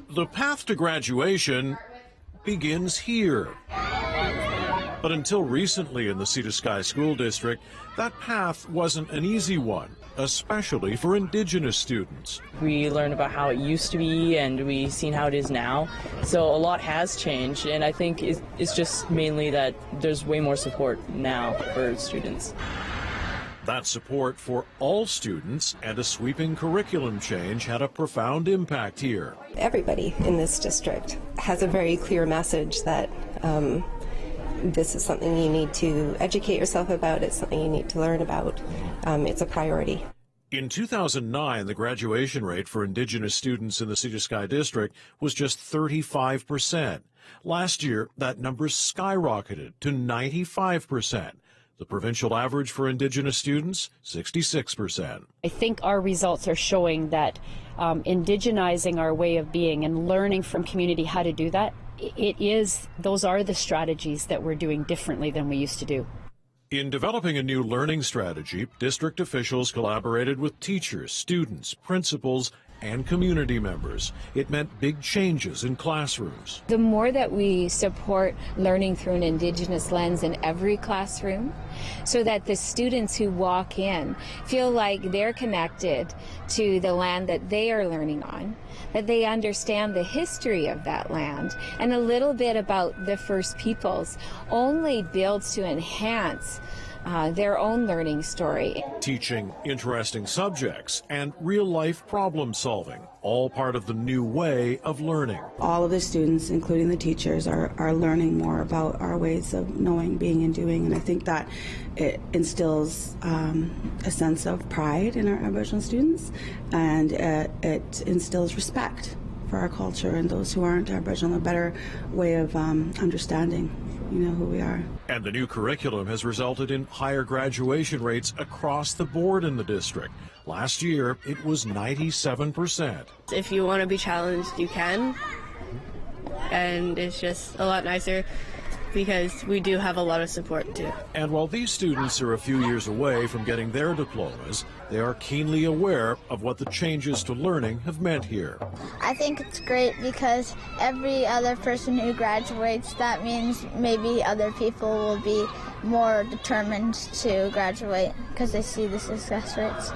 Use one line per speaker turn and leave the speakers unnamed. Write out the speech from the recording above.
The path to graduation begins here. But until recently in the Sea to Sky School District, that path wasn't an easy one, especially for Indigenous students.
We learned about how it used to be and we've seen how it is now. So a lot has changed, and I think it's just mainly that there's way more support now for students.
That support for all students and a sweeping curriculum change had a profound impact here.
Everybody in this district has a very clear message that this is something you need to educate yourself about, it's something you need to learn about, it's a priority.
In 2009, the graduation rate for Indigenous students in the Sea to Sky District was just 35%. Last year, that number skyrocketed to 95%. The provincial average for Indigenous students, 66%.
I think our results are showing that indigenizing our way of being and learning from community how to do that, those are the strategies that we're doing differently than we used to do.
In developing a new learning strategy, district officials collaborated with teachers, students, principals, and community members. It meant big changes in classrooms.
The more that we support learning through an Indigenous lens in every classroom, so that the students who walk in feel like they're connected to the land that they are learning on, that they understand the history of that land, and a little bit about the First Peoples, only builds to enhance their own learning story.
Teaching interesting subjects and real-life problem solving, all part of the new way of learning.
All of the students, including the teachers, are learning more about our ways of knowing, being, and doing, and I think that it instills a sense of pride in our Aboriginal students, and it instills respect for our culture and those who aren't Aboriginal, a better way of understanding who we are.
And the new curriculum has resulted in higher graduation rates across the board in the district. Last year, it was 97%.
If you want to be challenged, you can. And it's just a lot nicer because we do have a lot of support too.
And while these students are a few years away from getting their diplomas, they are keenly aware of what the changes to learning have meant here.
I think it's great because every other person who graduates, that means maybe other people will be more determined to graduate because they see the success rates.